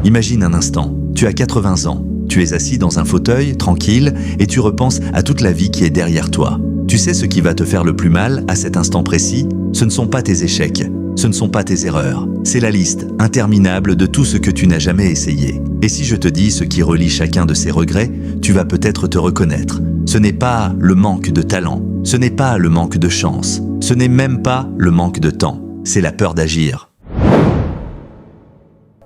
Imagine un instant, tu as 80 ans, tu es assis dans un fauteuil, tranquille, et tu repenses à toute la vie qui est derrière toi. Tu sais ce qui va te faire le plus mal à cet instant précis? Ce ne sont pas tes échecs, ce ne sont pas tes erreurs. C'est la liste interminable de tout ce que tu n'as jamais essayé. Et si je te dis ce qui relie chacun de ces regrets, tu vas peut-être te reconnaître. Ce n'est pas le manque de talent, ce n'est pas le manque de chance, ce n'est même pas le manque de temps, c'est la peur d'agir.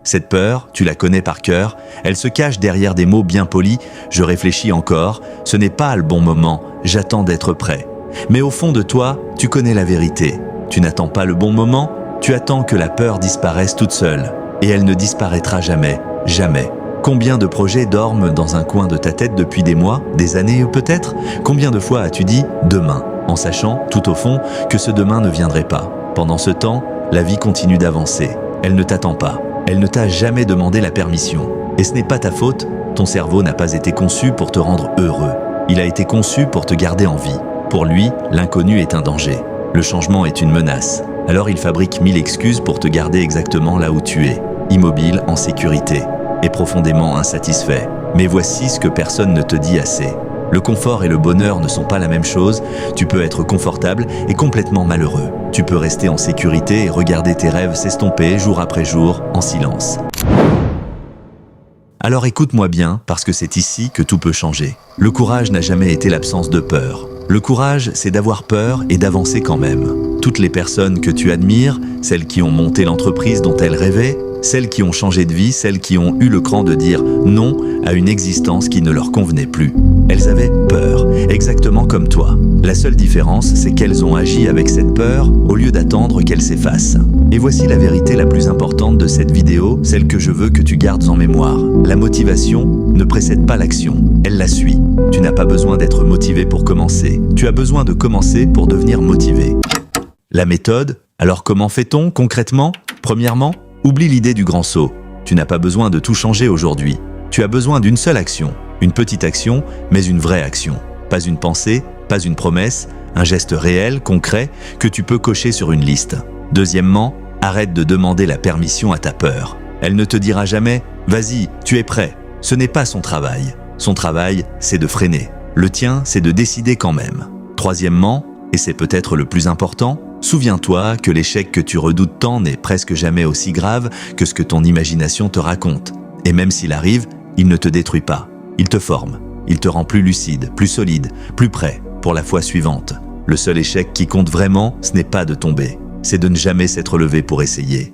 Cette peur, tu la connais par cœur, elle se cache derrière des mots bien polis « je réfléchis encore »,« ce n'est pas le bon moment »,« j'attends d'être prêt ». Mais au fond de toi, tu connais la vérité. Tu n'attends pas le bon moment, tu attends que la peur disparaisse toute seule. Et elle ne disparaîtra jamais, jamais. Combien de projets dorment dans un coin de ta tête depuis des mois, des années peut-être? Combien de fois as-tu dit « demain » en sachant, tout au fond, que ce demain ne viendrait pas? Pendant ce temps, la vie continue d'avancer. Elle ne t'attend pas. Elle ne t'a jamais demandé la permission. Et ce n'est pas ta faute, ton cerveau n'a pas été conçu pour te rendre heureux. Il a été conçu pour te garder en vie. Pour lui, l'inconnu est un danger. Le changement est une menace. Alors il fabrique 1000 excuses pour te garder exactement là où tu es, immobile, en sécurité, et profondément insatisfait. Mais voici ce que personne ne te dit assez. Le confort et le bonheur ne sont pas la même chose. Tu peux être confortable et complètement malheureux. Tu peux rester en sécurité et regarder tes rêves s'estomper jour après jour, en silence. Alors écoute-moi bien, parce que c'est ici que tout peut changer. Le courage n'a jamais été l'absence de peur. Le courage, c'est d'avoir peur et d'avancer quand même. Toutes les personnes que tu admires, celles qui ont monté l'entreprise dont elles rêvaient, celles qui ont changé de vie, celles qui ont eu le cran de dire non à une existence qui ne leur convenait plus. Elles avaient peur, exactement comme toi. La seule différence, c'est qu'elles ont agi avec cette peur au lieu d'attendre qu'elle s'efface. Et voici la vérité la plus importante de cette vidéo, celle que je veux que tu gardes en mémoire. La motivation ne précède pas l'action, elle la suit. Tu n'as pas besoin d'être motivé pour commencer. Tu as besoin de commencer pour devenir motivé. La méthode, alors comment fait-on concrètement? Premièrement, oublie l'idée du grand saut. Tu n'as pas besoin de tout changer aujourd'hui. Tu as besoin d'une seule action. Une petite action, mais une vraie action. Pas une pensée, pas une promesse, un geste réel, concret, que tu peux cocher sur une liste. Deuxièmement, arrête de demander la permission à ta peur. Elle ne te dira jamais « Vas-y, tu es prêt ». Ce n'est pas son travail. Son travail, c'est de freiner. Le tien, c'est de décider quand même. Troisièmement, et c'est peut-être le plus important, souviens-toi que l'échec que tu redoutes tant n'est presque jamais aussi grave que ce que ton imagination te raconte. Et même s'il arrive, il ne te détruit pas. Il te forme. Il te rend plus lucide, plus solide, plus prêt pour la fois suivante. Le seul échec qui compte vraiment, ce n'est pas de tomber. C'est de ne jamais s'être levé pour essayer.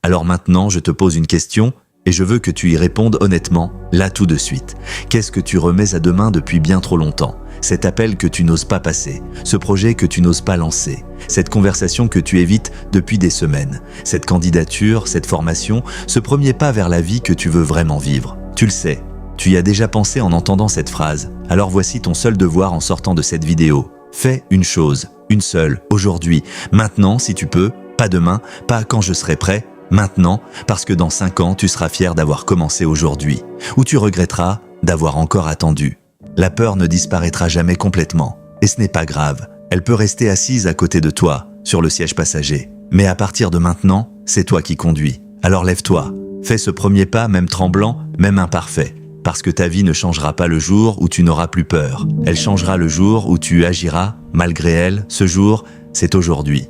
Alors maintenant, je te pose une question et je veux que tu y répondes honnêtement, là tout de suite. Qu'est-ce que tu remets à demain depuis bien trop longtemps? Cet appel que tu n'oses pas passer, ce projet que tu n'oses pas lancer, cette conversation que tu évites depuis des semaines, cette candidature, cette formation, ce premier pas vers la vie que tu veux vraiment vivre. Tu le sais, tu y as déjà pensé en entendant cette phrase. Alors voici ton seul devoir en sortant de cette vidéo. Fais une chose, une seule, aujourd'hui, maintenant si tu peux, pas demain, pas quand je serai prêt, maintenant, parce que dans 5 ans, tu seras fier d'avoir commencé aujourd'hui, ou tu regretteras d'avoir encore attendu. La peur ne disparaîtra jamais complètement, et ce n'est pas grave, elle peut rester assise à côté de toi, sur le siège passager. Mais à partir de maintenant, c'est toi qui conduis. Alors lève-toi, fais ce premier pas, même tremblant, même imparfait, parce que ta vie ne changera pas le jour où tu n'auras plus peur. Elle changera le jour où tu agiras, malgré elle, ce jour, c'est aujourd'hui.